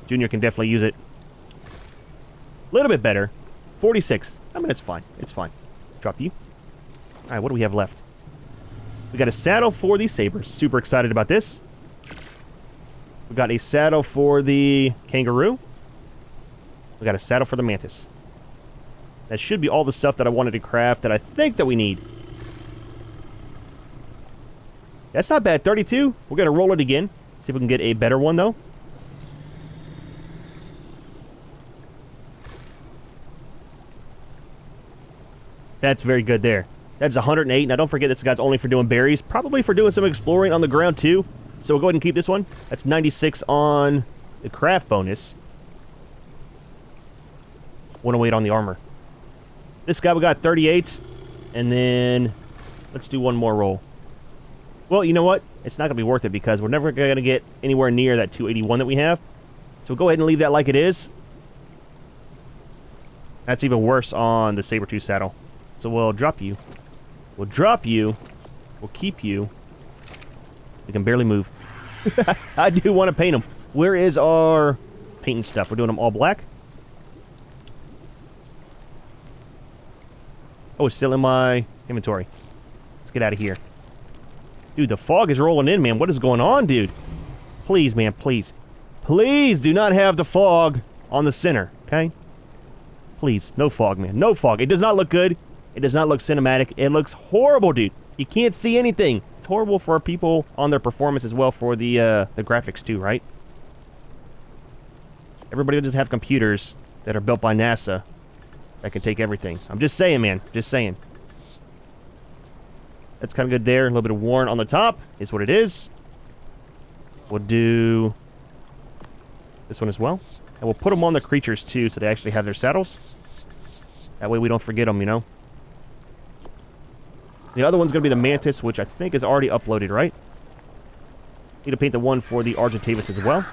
Junior can definitely use it. A little bit better. 46. I mean, it's fine. It's fine. Drop you. Alright, what do we have left? We got a saddle for the sabers. Super excited about this. We got a saddle for the kangaroo. We got a saddle for the mantis. That should be all the stuff that I wanted to craft that I think that we need. That's not bad. 32. We're going to roll it again. See if we can get a better one, though. That's very good there. That's 108. Now, don't forget this guy's only for doing berries. Probably for doing some exploring on the ground, too. So we'll go ahead and keep this one. That's 96 on the craft bonus. 108 on the armor. This guy, we got 38. And then let's do one more roll. Well, you know what? It's not going to be worth it because we're never going to get anywhere near that 281 that we have. So we'll go ahead and leave that like it is. That's even worse on the saber-tooth saddle. So we'll drop you. We'll drop you. We'll keep you. We can barely move. I do want to paint them. Where is our painting stuff? We're doing them all black. Oh, it's still in my inventory. Let's get out of here. Dude, the fog is rolling in, man. What is going on, dude? Please, man, please. Please do not have the fog on the center, okay? Please, no fog, man. No fog. It does not look good. It does not look cinematic. It looks horrible, dude. You can't see anything. It's horrible for people on their performance as well for the graphics too, right? Everybody does have computers that are built by NASA that can take everything. I'm just saying, man. Just saying. That's kind of good there. A little bit of worn on the top is what it is. We'll do this one as well. And we'll put them on the creatures too so they actually have their saddles. That way we don't forget them, you know. The other one's going to be the mantis, which I think is already uploaded, right? Need to paint the one for the Argentavis as well.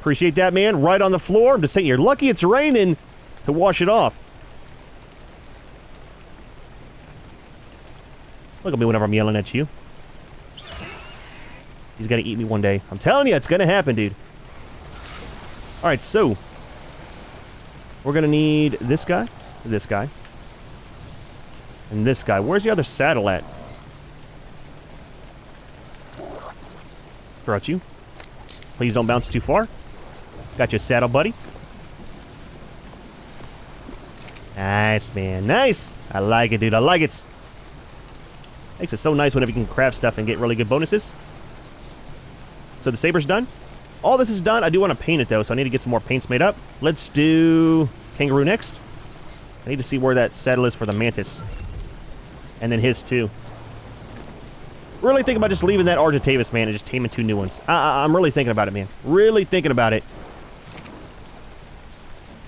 Appreciate that, man. Right on the floor. I'm just saying, you're lucky it's raining to wash it off. Look at me whenever I'm yelling at you. He's going to eat me one day. I'm telling you, it's going to happen, dude. Alright, so we're going to need this guy, and this guy. Where's the other saddle at? Throw at you. Please don't bounce too far. Got your saddle, buddy. Nice, man. Nice. I like it, dude. I like it. Makes it so nice whenever you can craft stuff and get really good bonuses. So the saber's done. All this is done. I do want to paint it, though, so I need to get some more paints made up. Let's do kangaroo next. I need to see where that saddle is for the mantis. And then his, too. Really thinking about just leaving that Argentavis, man, and just taming 2 new ones. I'm really thinking about it, man. Really thinking about it.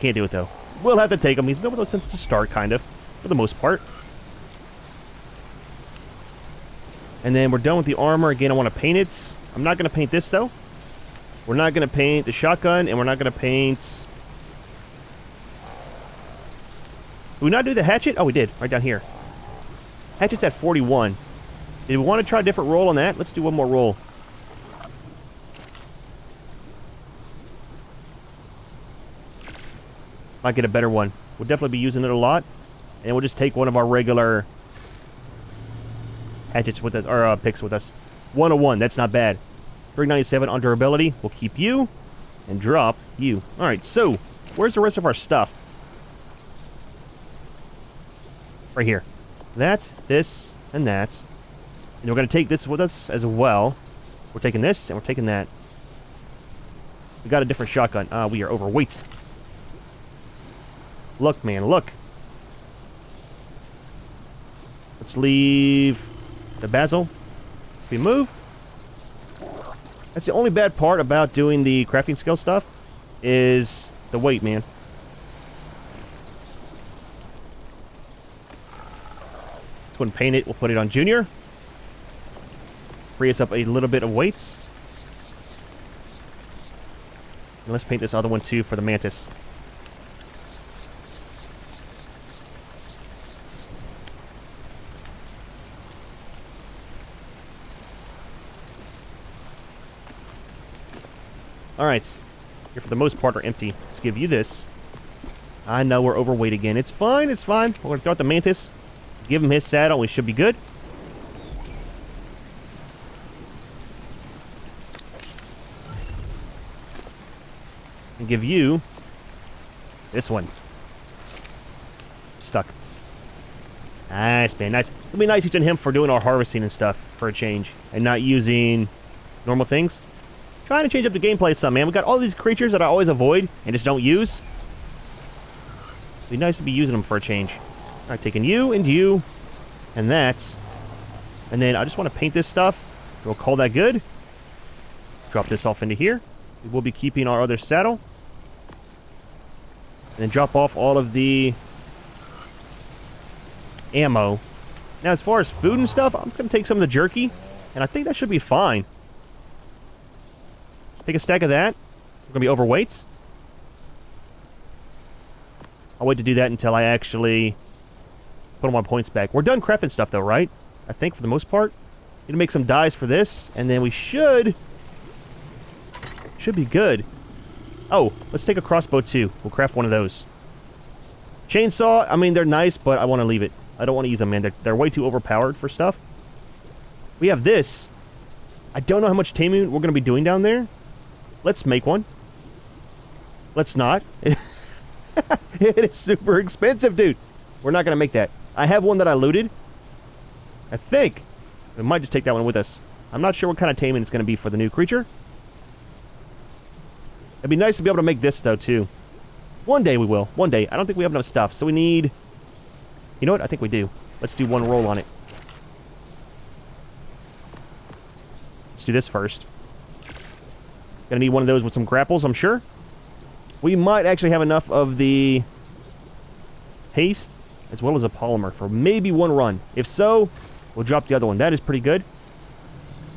Can't do it, though. We'll have to take him. He's been with us since the start, kind of, for the most part. And then we're done with the armor. Again, I want to paint it. I'm not going to paint this, though. We're not going to paint the shotgun, and we're not going to paint... Did we not do the hatchet? Oh, we did. Right down here. Hatchet's at 41. Did we want to try a different roll on that? Let's do one more roll. Might get a better one. We'll definitely be using it a lot. And we'll just take one of our regular hatchets with us, or picks with us. 101, that's not bad. 397 on durability. We'll keep you and drop you. Alright, so where's the rest of our stuff? Right here. That, this, and that. And we're going to take this with us as well. We're taking this, and we're taking that. We got a different shotgun. We are overweight. Look, man, look. Let's leave the basil. If we move. That's the only bad part about doing the crafting skill stuff, is the weight, man. Let's go and paint it. We'll put it on Junior. Free us up a little bit of weights. And let's paint this other one too for the mantis. Alright, here for the most part are empty. Let's give you this. I know we're overweight again. It's fine, it's fine. We're going to throw out the mantis. Give him his saddle. We should be good. And give you this one. Stuck. Nice, man, nice. It'll be nice using him for doing our harvesting and stuff for a change. And not using normal things. Trying to change up the gameplay some, man. We got all these creatures that I always avoid and just don't use. It'd be nice to be using them for a change. All right, taking you and you and that. And then I just want to paint this stuff. We'll call that good. Drop this off into here. We will be keeping our other saddle. And then drop off all of the ammo. Now, as far as food and stuff, I'm just going to take some of the jerky. And I think that should be fine. Take a stack of that. We're going to be overweight. I'll wait to do that until I actually put all my points back. We're done crafting stuff, though, right? I think, for the most part. Need to make some dyes for this. And then we should be good. Oh, let's take a crossbow, too. We'll craft one of those. Chainsaw, I mean, they're nice, but I want to leave it. I don't want to use them, man. They're way too overpowered for stuff. We have this. I don't know how much taming we're going to be doing down there. Let's make one. Let's not. It is super expensive, dude. We're not going to make that. I have one that I looted. I think we might just take that one with us. I'm not sure what kind of taming it's going to be for the new creature. It'd be nice to be able to make this, though, too. One day we will. One day. I don't think we have enough stuff, so we need... You know what? I think we do. Let's do one roll on it. Let's do this first. Gonna need one of those with some grapples, I'm sure. We might actually have enough of the haste as well as a polymer for maybe one run. If so, we'll drop the other one. That is pretty good.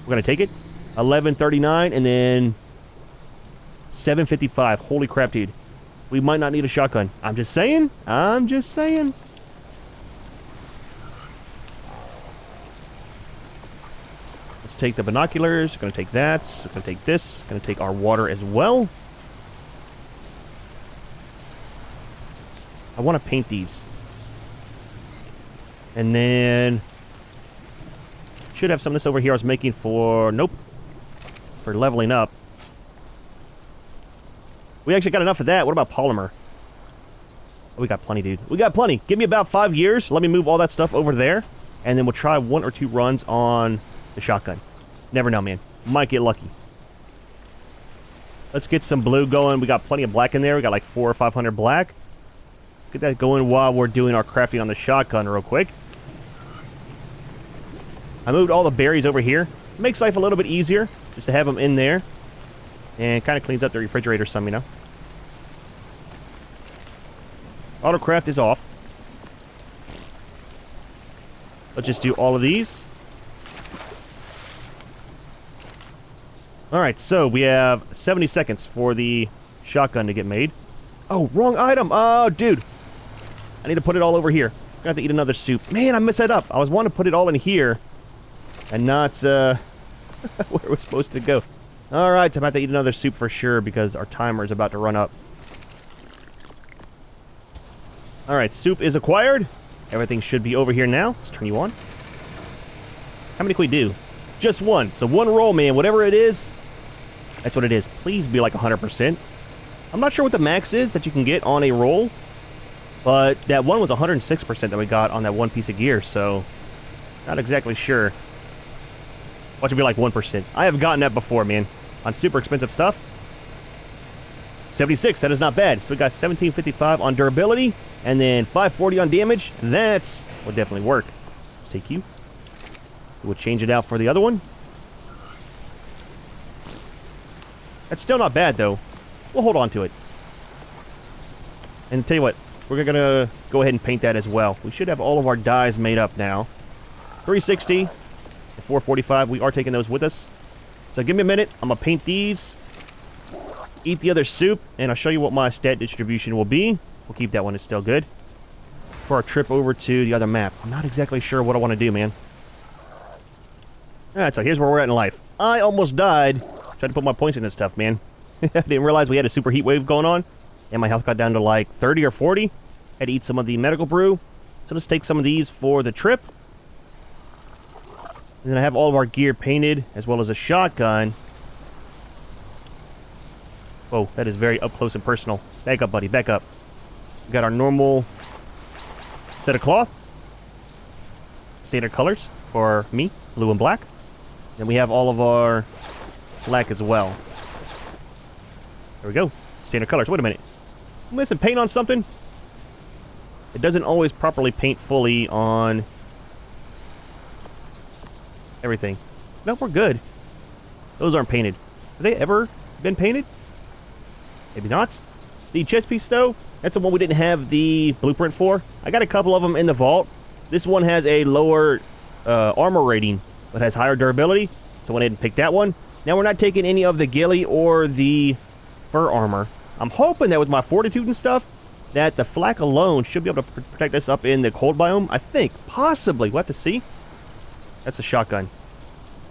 We're gonna take it. 1139 and then 755. Holy crap, dude. We might not need a shotgun. I'm just saying. I'm just saying. Let's take the binoculars. We're going to take that. We're going to take this. Going to take our water as well. I want to paint these. And then... should have some of this over here I was making for... Nope. For leveling up. We actually got enough of that. What about polymer? Oh, we got plenty, dude. We got plenty. Give me about 5 years. Let me move all that stuff over there. And then we'll try 1 or 2 runs on the shotgun. Never know, man. Might get lucky. Let's get some blue going. We got plenty of black in there. We got like 400 or 500 black. Get that going while we're doing our crafting on the shotgun real quick. I moved all the berries over here. Makes life a little bit easier just to have them in there. And kind of cleans up the refrigerator some, you know. Autocraft is off. Let's just do all of these. Alright, so we have 70 seconds for the shotgun to get made. Oh, wrong item! Oh, dude! I need to put it all over here. I'm gonna have to eat another soup. Man, I messed that up. I was wanting to put it all in here. And not, where we're supposed to go. Alright, I'm about to eat another soup for sure because our timer is about to run up. Alright, soup is acquired. Everything should be over here now. Let's turn you on. How many can we do? Just one. So one roll, man. Whatever it is, that's what it is. Please be like 100%. I'm not sure what the max is that you can get on a roll. But that one was 106% that we got on that one piece of gear. So, not exactly sure. Watch it be like 1%. I have gotten that before, man. On super expensive stuff. 76, that is not bad. So we got 1755 on durability, and then 540 on damage. That will definitely work. Let's take you. We'll change it out for the other one. That's still not bad, though. We'll hold on to it. And tell you what, we're going to go ahead and paint that as well. We should have all of our dyes made up now. 360 and 445, we are taking those with us. So give me a minute. I'm going to paint these, eat the other soup, and I'll show you what my stat distribution will be. We'll keep that one. It's still good. For our trip over to the other map. I'm not exactly sure what I want to do, man. Alright, so here's where we're at in life. I almost died trying to put my points in this stuff, man. I didn't realize we had a super heat wave going on, and my health got down to like 30 or 40. Had to eat some of the medical brew. So let's take some of these for the trip. And then I have all of our gear painted, as well as a shotgun. Whoa, that is very up close and personal. Back up, buddy, back up. We got our normal set of cloth. Standard colors for me, blue and black. Then we have all of our black as well. There we go. Standard colors. Wait a minute. I'm missing paint on something? It doesn't always properly paint fully on everything. Nope, we're good. Those aren't painted. Have they ever been painted? Maybe not. The chest piece, though, that's the one we didn't have the blueprint for. I got a couple of them in the vault. This one has a lower armor rating, but has higher durability, so I went ahead and picked that one. Now we're not taking any of the ghillie or the fur armor. I'm hoping that with my fortitude and stuff, that the flak alone should be able to protect us up in the cold biome. I think. Possibly. We'll have to see. That's a shotgun.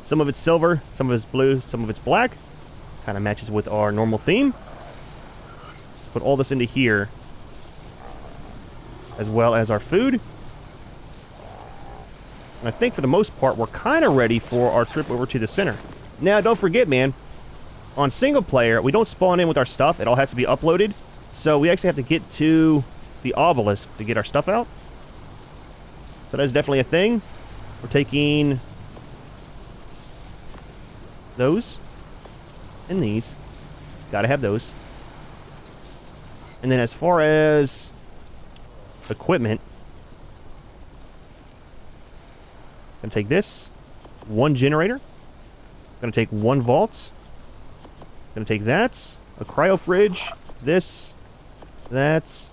Some of it's silver, some of it's blue, some of it's black. Kind of matches with our normal theme. Put all this into here, as well as our food. And I think for the most part, we're kind of ready for our trip over to the center. Now, don't forget, man, on single player, we don't spawn in with our stuff. It all has to be uploaded. So we actually have to get to the obelisk to get our stuff out. So that's definitely a thing. We're taking those and these. Gotta have those. And then as far as equipment, gonna take this, one generator, gonna take one vault, gonna take that, a cryo fridge, this, that.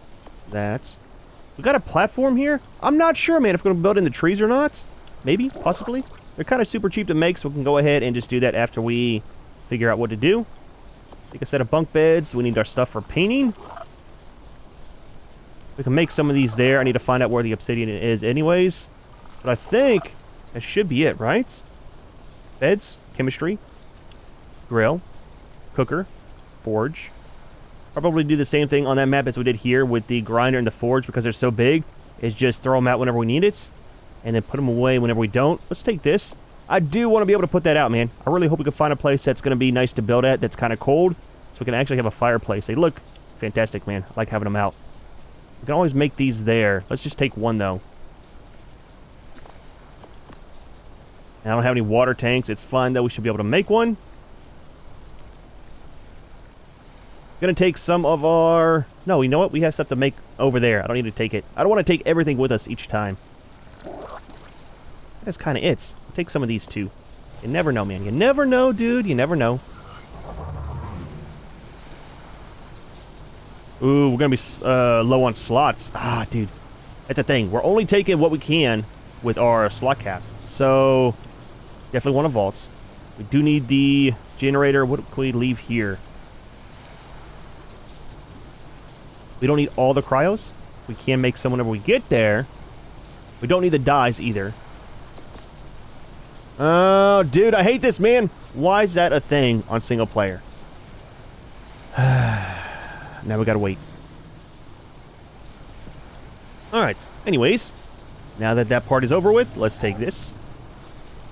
We got a platform here? I'm not sure, man, if we're gonna build in the trees or not. Maybe, possibly. They're kind of super cheap to make, so we can go ahead and just do that after we figure out what to do. Take a set of bunk beds. We need our stuff for painting. We can make some of these there. I need to find out where the obsidian is anyways. But I think that should be it, right? Beds, chemistry, grill, cooker, forge. Probably do the same thing on that map as we did here with the grinder and the forge because they're so big. Is just throw them out whenever we need it. And then put them away whenever we don't. Let's take this. I do want to be able to put that out, man. I really hope we can find a place that's going to be nice to build at, that's kind of cold. So we can actually have a fireplace. They look fantastic, man. I like having them out. We can always make these there. Let's just take one, though. And I don't have any water tanks. It's fine, though. We should be able to make one. Gonna take some of our... No, you know what? We have stuff to make over there. I don't need to take it. I don't want to take everything with us each time. That's kind of it. I'll take some of these, too. You never know, man. You never know, dude. You never know. Ooh, we're going to be low on slots. Ah, dude. That's a thing. We're only taking what we can with our slot cap. So, definitely want a vault. We do need the generator. What can we leave here? We don't need all the cryos. We can make some whenever we get there. We don't need the dyes either. Oh, dude, I hate this, man. Why is that a thing on single player? Now we gotta wait. Alright, anyways. Now that that part is over with, let's take this.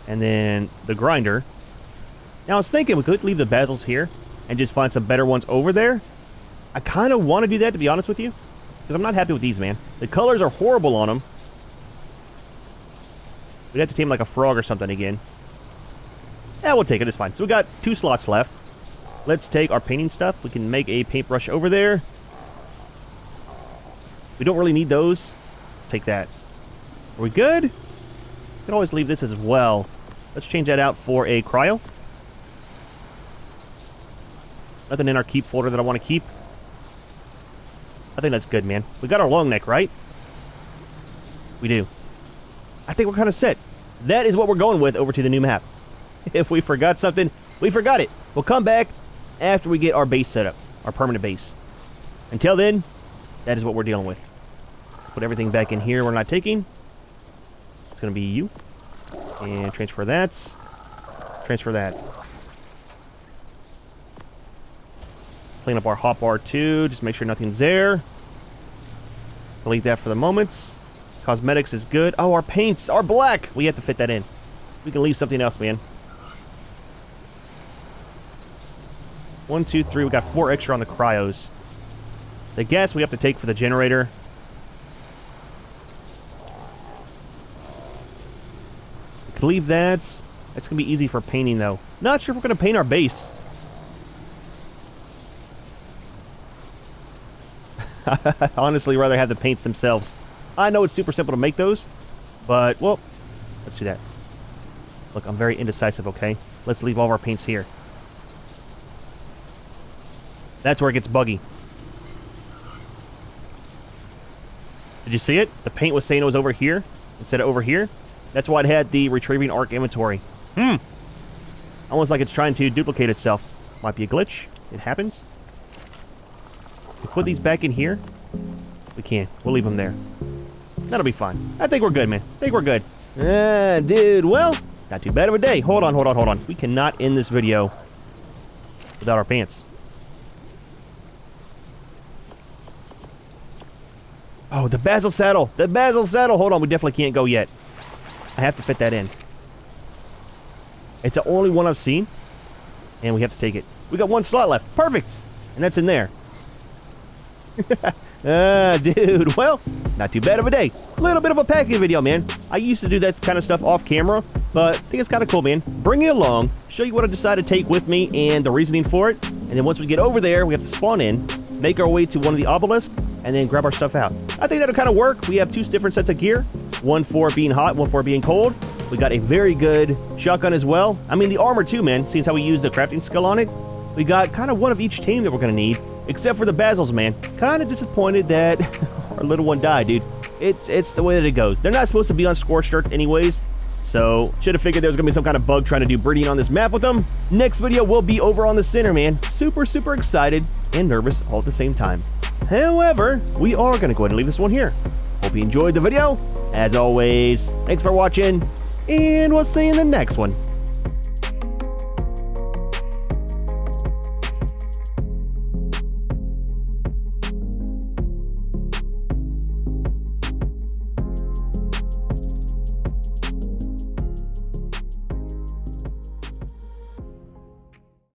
And then the grinder. Now I was thinking we could leave the bezels here and just find some better ones over there. I kind of want to do that, to be honest with you. Because I'm not happy with these, man. The colors are horrible on them. We'd have to tame like a frog or something again. Yeah, we'll take it. It's fine. So we got 2 slots left. Let's take our painting stuff. We can make a paintbrush over there. We don't really need those. Let's take that. Are we good? We can always leave this as well. Let's change that out for a cryo. Nothing in our keep folder that I want to keep. I think that's good, man. We got our long neck, right? We do. I think we're kind of set. That is what we're going with over to the new map. If we forgot something, we forgot it. We'll come back after we get our base set up, our permanent base. Until then, that is what we're dealing with. Put everything back in here we're not taking. It's going to be you. And transfer that. Transfer that. Clean up our hotbar too. Just make sure nothing's there. Delete that for the moment. Cosmetics is good. Oh, our paints are black. We have to fit that in. We can leave something else, man. 1, 2, 3. We got 4 extra on the cryos. The gas we have to take for the generator. We can leave that. That's going to be easy for painting, though. Not sure if we're going to paint our base. I'd honestly rather have the paints themselves. I know it's super simple to make those, but, well, let's do that. Look, I'm very indecisive, okay? Let's leave all of our paints here. That's where it gets buggy. Did you see it? The paint was saying it was over here instead of over here. That's why it had the retrieving ARK inventory. Almost like it's trying to duplicate itself. Might be a glitch. It happens. We put these back in here. We can. We'll leave them there. That'll be fine. I think we're good, man. I think we're good. Dude, well, not too bad of a day. Hold on. We cannot end this video without our pants. Oh, the basil saddle. The basil saddle. Hold on, we definitely can't go yet. I have to fit that in. It's the only one I've seen, and we have to take it. We got 1 slot left. Perfect. And that's in there. Dude, well, not too bad of a day. A little bit of a packing video, man. I used to do that kind of stuff off camera, but I think it's kind of cool, man. Bring it along, show you what I decided to take with me and the reasoning for it, and then once we get over there, we have to spawn in, make our way to one of the obelisks, and then grab our stuff out. I think that'll kind of work. We have 2 different sets of gear, one for being hot, one for being cold. We got a very good shotgun as well. I mean, the armor too, man, seeing how we use the crafting skill on it. We got kind of one of each tame that we're going to need. Except for the basils, man. Kind of disappointed that our little one died, dude. It's the way that it goes. They're not supposed to be on Scorched Earth anyways, so should have figured there was going to be some kind of bug trying to do breeding on this map with them. Next video will be over on the center, man. Super, super excited and nervous all at the same time. However, we are going to go ahead and leave this one here. Hope you enjoyed the video. As always, thanks for watching, and we'll see you in the next one.